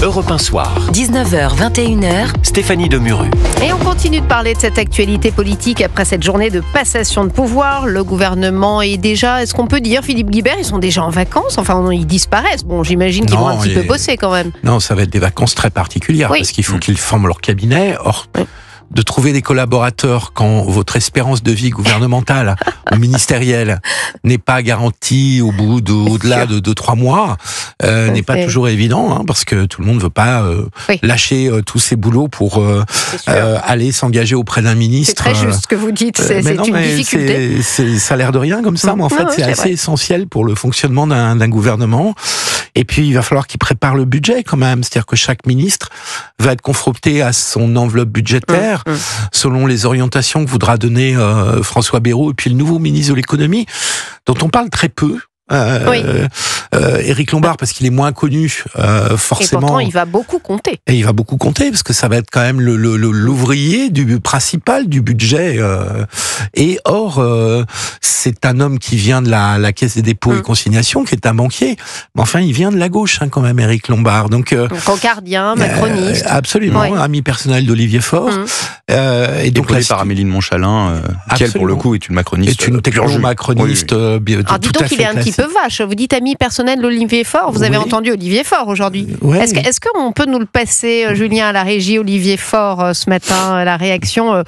Europe 1 Soir. 19h, 21h. Stéphanie Demuru. Et on continue de parler de cette actualité politique après cette journée de passation de pouvoir. Le gouvernement est déjà, est-ce qu'on peut dire, Philippe Guibert, ils sont déjà en vacances? Enfin, ils disparaissent. Bon, j'imagine qu'ils vont un petit peu bosser quand même. Non, ça va être des vacances très particulières parce qu'il faut qu'ils forment leur cabinet. Or, de trouver des collaborateurs quand votre espérance de vie gouvernementale ou ministérielle n'est pas garantie au-delà de 2-3 mois n'est pas toujours évident, parce que tout le monde ne veut pas lâcher tous ses boulots pour aller s'engager auprès d'un ministre. C'est très juste ce que vous dites, c'est une difficulté. Ça a l'air de rien comme ça, mais en fait c'est assez essentiel pour le fonctionnement d'un gouvernement. Et puis il va falloir qu'il prépare le budget quand même, c'est-à-dire que chaque ministre va être confronté à son enveloppe budgétaire selon les orientations que voudra donner François Bayrou et puis le nouveau ministre de l'économie, dont on parle très peu. Éric Lombard, parce qu'il est moins connu, forcément. Et pourtant, il va beaucoup compter. Et il va beaucoup compter, parce que ça va être quand même l'ouvrier principal du budget. Et or, c'est un homme qui vient de la Caisse des dépôts et consignations, qui est un banquier. Mais enfin, il vient de la gauche, quand même, Éric Lombard. Donc rocardien, macroniste. Absolument, ami personnel d'Olivier Faure. Et donc par Amélie de Montchalin, qui elle, pour le coup, est une macroniste. Est une techno-macroniste. Alors, dis donc, il est un petit peu vache. Vous dites ami personnel d'Olivier Faure. Vous avez entendu Olivier Faure aujourd'hui. Est-ce qu'on peut nous le passer, Julien, à la régie, Olivier Faure, ce matin, la réaction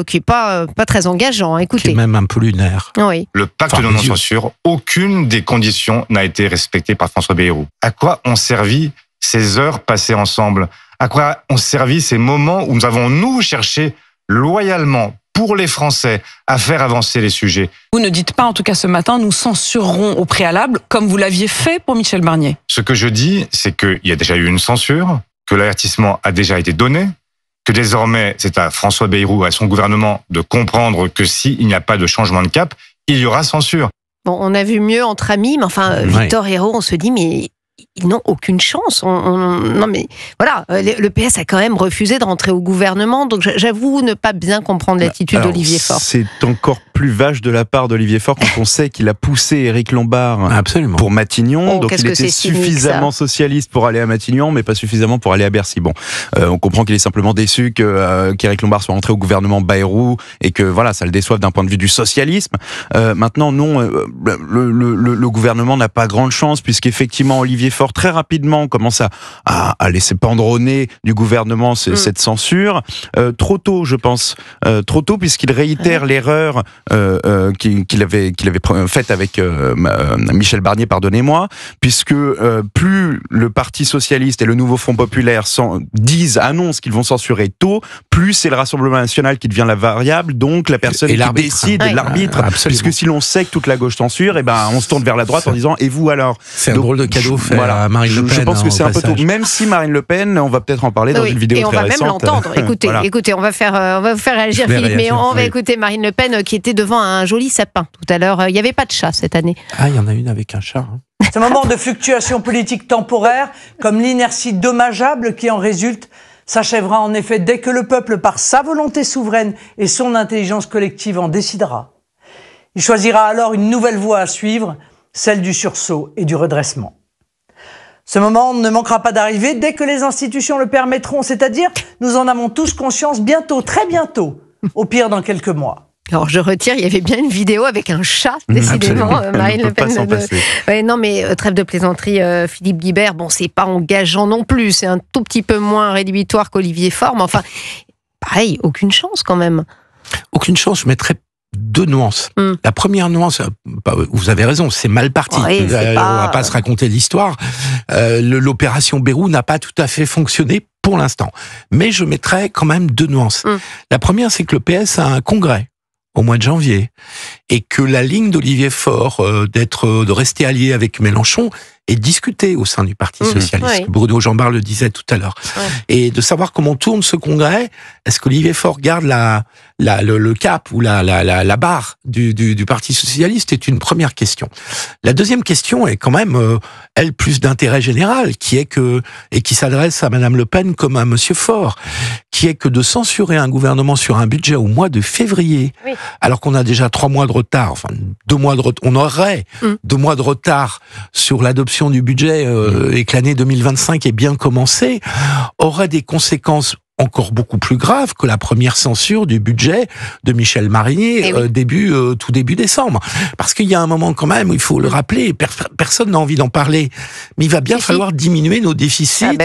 qui n'est pas très engageant. Écoutez. Qui est même un peu lunaire. Oui. Le pacte de non-censure, aucune des conditions n'a été respectée par François Bayrou. À quoi ont servi ces heures passées ensemble? À quoi ont servi ces moments où nous avons, cherché loyalement pour les Français à faire avancer les sujets? Vous ne dites pas, en tout cas ce matin, nous censurerons au préalable, comme vous l'aviez fait pour Michel Barnier. Ce que je dis, c'est qu'il y a déjà eu une censure, que l'avertissement a déjà été donné, que désormais c'est à François Bayrou, à son gouvernement, de comprendre que s'il n'y a pas de changement de cap, il y aura censure. Bon, on a vu mieux entre amis, mais enfin, Victor Hérault, on se dit, mais ils n'ont aucune chance. Non mais voilà, le PS a quand même refusé de rentrer au gouvernement, donc j'avoue ne pas bien comprendre l'attitude d'Olivier Faure. C'est encore plus vache de la part d'Olivier Faure quand on sait qu'il a poussé Éric Lombard pour Matignon, donc il était suffisamment socialiste pour aller à Matignon, mais pas suffisamment pour aller à Bercy. Bon, on comprend qu'il est simplement déçu qu'Éric Lombard soit rentré au gouvernement Bayrou et que voilà, ça le déçoive d'un point de vue du socialisme. Maintenant, non, le gouvernement n'a pas grande chance puisqu'effectivement Olivier Faure très rapidement commence à laisser pendre au nez du gouvernement cette censure. Trop tôt, je pense. Trop tôt, puisqu'il réitère l'erreur qu'il avait faite avec Michel Barnier, pardonnez-moi, puisque plus le Parti Socialiste et le Nouveau Front Populaire annoncent qu'ils vont censurer tôt, plus c'est le Rassemblement National qui devient la variable, donc la personne qui décide, l'arbitre, puisque si l'on sait que toute la gauche censure, on se tourne vers la droite en disant, et vous alors? C'est un drôle de cadeau fait à Marine Le Pen. Je pense que c'est un peu tôt. Même si Marine Le Pen, on va peut-être en parler dans une vidéo très récente. Et on va même l'entendre. Écoutez, on va vous faire réagir Philippe, mais on va écouter Marine Le Pen qui était devant un joli sapin tout à l'heure. Il n'y avait pas de chat cette année. Ah, il y en a une avec un chat. Ce moment de fluctuation politique temporaire, comme l'inertie dommageable qui en résulte, s'achèvera en effet dès que le peuple, par sa volonté souveraine et son intelligence collective, en décidera. Il choisira alors une nouvelle voie à suivre, celle du sursaut et du redressement. Ce moment ne manquera pas d'arriver dès que les institutions le permettront, c'est-à-dire, nous en avons tous conscience, bientôt, très bientôt, au pire dans quelques mois. Alors je retire, il y avait bien une vidéo avec un chat, décidément, Marine Le Pen. Non mais trêve de plaisanterie, Philippe Guibert, bon c'est pas engageant non plus, c'est un tout petit peu moins rédhibitoire qu'Olivier Faure, mais enfin, pareil, aucune chance quand même. Aucune chance, je mettrais deux nuances. La première nuance, vous avez raison, c'est mal parti. On va pas se raconter l'histoire. L'opération Bayrou n'a pas tout à fait fonctionné pour l'instant. Mais je mettrais quand même deux nuances. La première, c'est que le PS a un congrès au mois de janvier et que la ligne d'Olivier Faure de rester allié avec Mélenchon est discutée au sein du Parti socialiste. Bruno Jambard le disait tout à l'heure. Et de savoir comment tourne ce congrès, est-ce qu'Olivier Faure garde le cap ou la barre du Parti socialiste est une première question. La deuxième question est quand même, elle, plus d'intérêt général, et qui s'adresse à Madame Le Pen comme à Monsieur Faure, qui est que de censurer un gouvernement sur un budget au mois de février, alors qu'on a déjà 3 mois de retard, enfin 2 mois de retard, on aurait 2 mois de retard sur l'adoption l'adoption du budget et que l'année 2025 est bien commencée, aura des conséquences encore beaucoup plus grave que la première censure du budget de Michel Marinier tout début décembre. Parce qu'il y a un moment quand même, il faut le rappeler, personne n'a envie d'en parler, mais il va bien falloir diminuer nos déficits,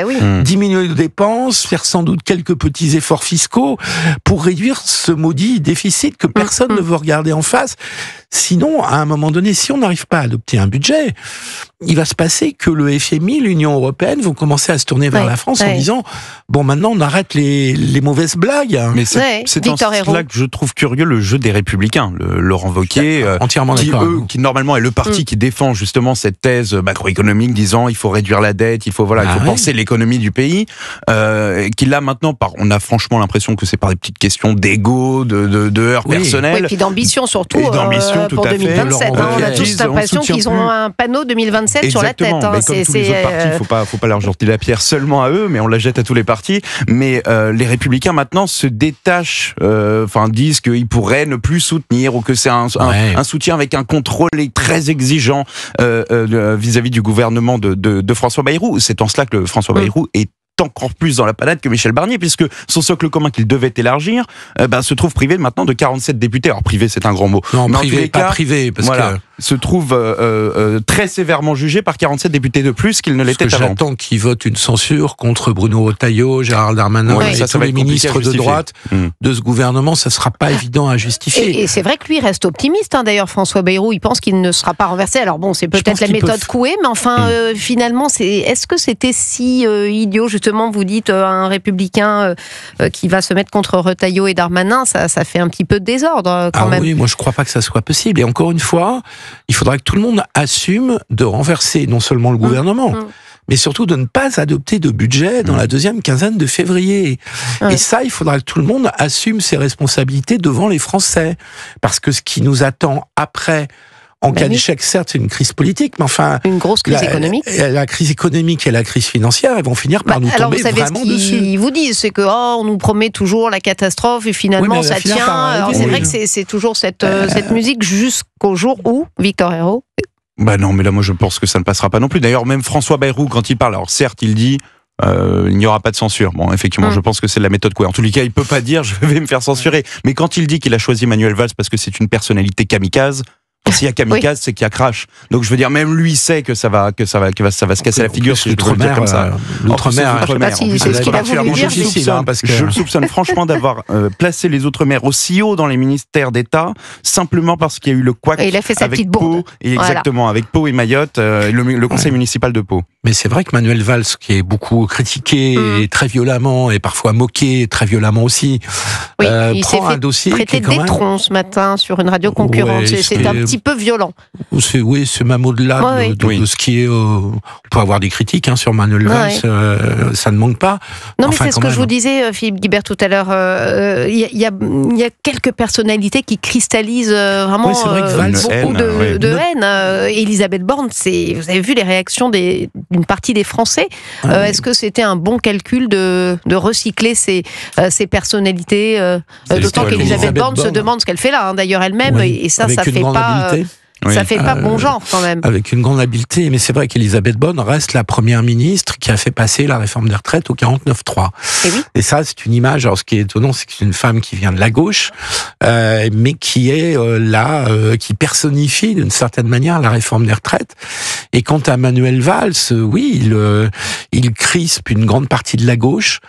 diminuer nos dépenses, faire sans doute quelques petits efforts fiscaux pour réduire ce maudit déficit que personne ne veut regarder en face. Sinon, à un moment donné, si on n'arrive pas à adopter un budget, il va se passer que le FMI, l'Union européenne, vont commencer à se tourner vers la France en disant bon, maintenant on arrête les mauvaises blagues. Mais c'est en cela que je trouve curieux le jeu des Républicains, Laurent Wauquiez, entièrement qui normalement est le parti qui défend justement cette thèse macroéconomique, disant il faut réduire la dette, il faut penser l'économie du pays, qui là maintenant, on a franchement l'impression que c'est par des petites questions d'ego, de heurts personnels, et puis d'ambition surtout. Pour 2027, on a tous l'impression qu'ils ont un panneau 2027 sur la tête. Mais comme tous les autres partis, faut pas leur jeter la pierre seulement à eux, mais on la jette à tous les partis. Mais les Républicains maintenant se détachent, disent qu'ils pourraient ne plus soutenir ou que c'est un soutien avec un contrôle très exigeant vis-à-vis du gouvernement de François Bayrou. C'est en cela que François Bayrou est encore plus dans la panade que Michel Barnier, puisque son socle commun qu'il devait élargir se trouve privé maintenant de 47 députés. Alors privé, c'est un grand mot. Non, mais privé, pas privé, parce que se trouve très sévèrement jugé par 47 députés de plus qu'il ne l'était avant. J'attends qu'ils votent une censure contre Bruno Retailleau, Gérald Darmanin et tous les ministres de droite de ce gouvernement. Ça sera pas évident à justifier. Et c'est vrai que lui reste optimiste. D'ailleurs, François Bayrou, il pense qu'il ne sera pas renversé. Alors bon, c'est peut-être la méthode Coué, mais enfin, finalement, est-ce que c'était si idiot, justement, vous dites un républicain qui va se mettre contre Retailleau et Darmanin, ça fait un petit peu de désordre quand même. Oui, moi je crois pas que ça soit possible. Et encore une fois, il faudra que tout le monde assume de renverser non seulement le gouvernement, mais surtout de ne pas adopter de budget dans la deuxième quinzaine de février. Et ça, il faudra que tout le monde assume ses responsabilités devant les Français. Parce que ce qui nous attend après, en cas d'échec, certes, c'est une crise politique, mais enfin... Une grosse crise économique. La crise économique et la crise financière, elles vont finir par nous tomber vraiment dessus. Alors, vous savez ce qu'ils vous disent, c'est que on nous promet toujours la catastrophe et finalement ça tient. Alors, c'est vrai que c'est toujours cette musique jusqu'au jour où, Victor Herrault... Non, mais là, moi, je pense que ça ne passera pas non plus. D'ailleurs, même François Bayrou, quand il parle, alors certes, il dit... il n'y aura pas de censure. Bon, effectivement, je pense que c'est la méthode Coué. En tous les cas, il peut pas dire je vais me faire censurer. Mais quand il dit qu'il a choisi Manuel Valls parce que c'est une personnalité kamikaze, s'il y a kamikaze, c'est qu'il y a crash. Donc je veux dire, même lui sait que ça va se casser la figure si je peux le dire comme ça. L'outre-mer, c'est ce qu'il a voulu dire. Je le soupçonne franchement d'avoir placé les Outre-mer aussi haut dans les ministères d'État simplement parce qu'il y a eu le couac avec Pau, et exactement avec Pau et Mayotte, le conseil municipal de Pau. Mais c'est vrai que Manuel Valls, qui est beaucoup critiqué et très violemment et parfois moqué très violemment aussi, prend un dossier qui est quand même... d'étron ce matin sur une radio concurrente. C'est un petit peu violent. C'est même au-delà de ce qui est... on peut avoir des critiques sur Manuel Valls, ça ne manque pas. Non, mais c'est ce que je vous disais, Philippe Guibert, tout à l'heure. Il y a quelques personnalités qui cristallisent vraiment beaucoup de haine. Elisabeth Borne, vous avez vu les réactions d'une partie des Français. Est-ce que c'était un bon calcul de recycler ces personnalités, d'autant qu'Elisabeth Borne se demande ce qu'elle fait là, d'ailleurs elle-même, et ça fait pas... Ça fait pas bon genre quand même. Avec une grande habileté, mais c'est vrai qu'Elisabeth Borne reste la première ministre qui a fait passer la réforme des retraites au 49.3. Et ça, c'est une image. Alors, ce qui est étonnant, c'est que c'est une femme qui vient de la gauche, mais qui est qui personnifie d'une certaine manière la réforme des retraites. Et quant à Manuel Valls, il crispe une grande partie de la gauche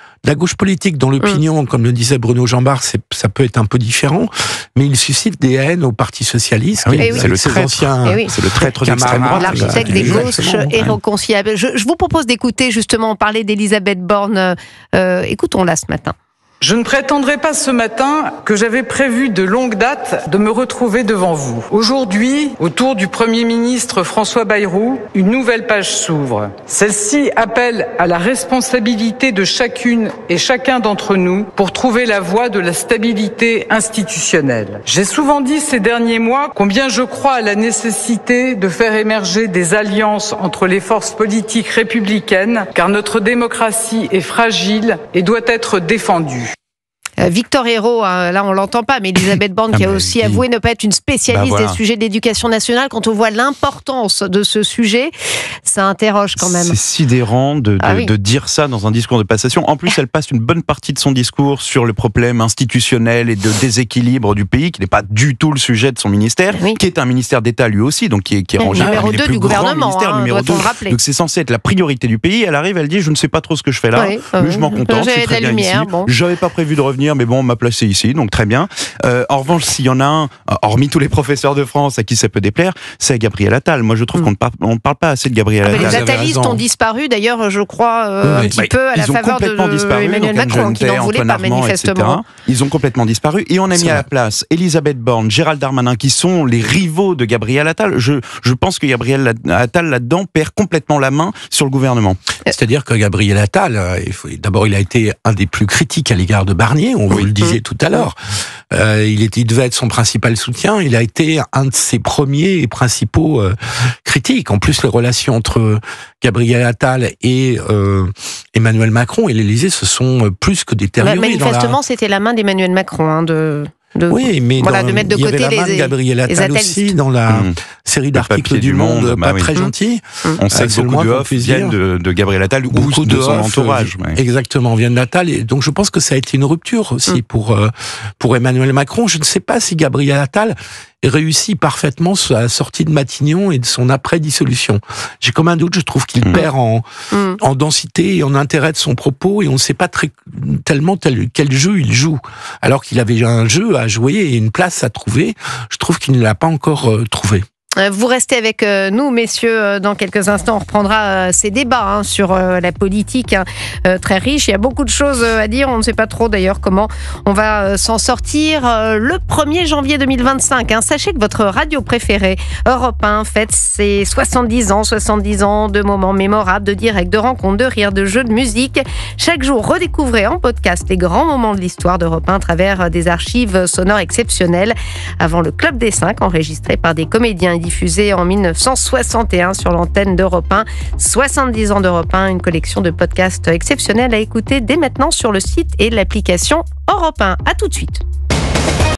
politique dont l'opinion, comme le disait Bruno Jambard, ça peut être un peu différent, mais il suscite des haines au Parti socialiste. C'est le traître d'extrême droite. L'architecte des gauches irréconciliables. Je vous propose d'écouter justement parler d'Elisabeth Borne. Écoutons-la ce matin. Je ne prétendrai pas ce matin que j'avais prévu de longue date de me retrouver devant vous. Aujourd'hui, autour du Premier ministre François Bayrou, une nouvelle page s'ouvre. Celle-ci appelle à la responsabilité de chacune et chacun d'entre nous pour trouver la voie de la stabilité institutionnelle. J'ai souvent dit ces derniers mois combien je crois à la nécessité de faire émerger des alliances entre les forces politiques républicaines, car notre démocratie est fragile et doit être défendue. Victor Hérault, là on l'entend pas, mais Elisabeth Borne qui a aussi avoué ne pas être une spécialiste des sujets d'éducation nationale. Quand on voit l'importance de ce sujet, ça interroge quand même. C'est sidérant de dire ça dans un discours de passation. En plus, elle passe une bonne partie de son discours sur le problème institutionnel et de déséquilibre du pays, qui n'est pas du tout le sujet de son ministère, qui est un ministère d'État lui aussi, donc qui est rangé numéro 2 du gouvernement, numéro 2. Donc c'est censé être la priorité du pays. Elle arrive, elle dit je ne sais pas trop ce que je fais là, mais je m'en contente, je suis très bien ici. J'avais pas prévu de revenir, mais bon, on m'a placé ici, donc très bien. En revanche, s'il y en a un, hormis tous les professeurs de France à qui ça peut déplaire, c'est Gabriel Attal. Moi, je trouve qu'on ne parle pas assez de Gabriel Attal. Les attalistes ont disparu, d'ailleurs, je crois, un petit peu à la faveur d'Emmanuel Macron, qui n'en voulait pas manifestement. Ils ont complètement disparu. Et on a mis à la place Elisabeth Borne, Gérald Darmanin, qui sont les rivaux de Gabriel Attal. Je pense que Gabriel Attal, là-dedans, perd complètement la main sur le gouvernement. C'est-à-dire que Gabriel Attal, d'abord, il a été un des plus critiques à l'égard de Barnier, on vous le disait tout à l'heure. Il devait être son principal soutien. Il a été un de ses premiers et principaux critiques. En plus, les relations entre Gabriel Attal et Emmanuel Macron et l'Élysée se sont plus que détériorées. Manifestement, c'était la main d'Emmanuel Macron de mettre de côté les Gabriel Attal aussi dans la série d'articles du Monde pas très gentils. On sait que beaucoup de off viennent de Gabriel Attal ou de son entourage. Exactement, viennent d'Attal. Et donc je pense que ça a été une rupture aussi pour Emmanuel Macron. Je ne sais pas si Gabriel Attal réussit parfaitement sa sortie de Matignon et de son après-dissolution. J'ai comme un doute, je trouve qu'il perd en densité et en intérêt de son propos, et on ne sait pas tellement quel jeu il joue. Alors qu'il avait un jeu à jouer et une place à trouver, je trouve qu'il ne l'a pas encore trouvé. Vous restez avec nous, messieurs. Dans quelques instants, on reprendra ces débats sur la politique très riche. Il y a beaucoup de choses à dire. On ne sait pas trop d'ailleurs comment on va s'en sortir le 1er janvier 2025. Sachez que votre radio préférée, Europe 1, fête ses 70 ans de moments mémorables, de directs, de rencontres, de rires, de jeux, de musique. Chaque jour, redécouvrez en podcast les grands moments de l'histoire d'Europe 1 à travers des archives sonores exceptionnelles. Avant le Club des 5, enregistré par des comédiens diffusé en 1961 sur l'antenne d'Europe 1. 70 ans d'Europe 1, une collection de podcasts exceptionnels à écouter dès maintenant sur le site et l'application Europe 1. À tout de suite.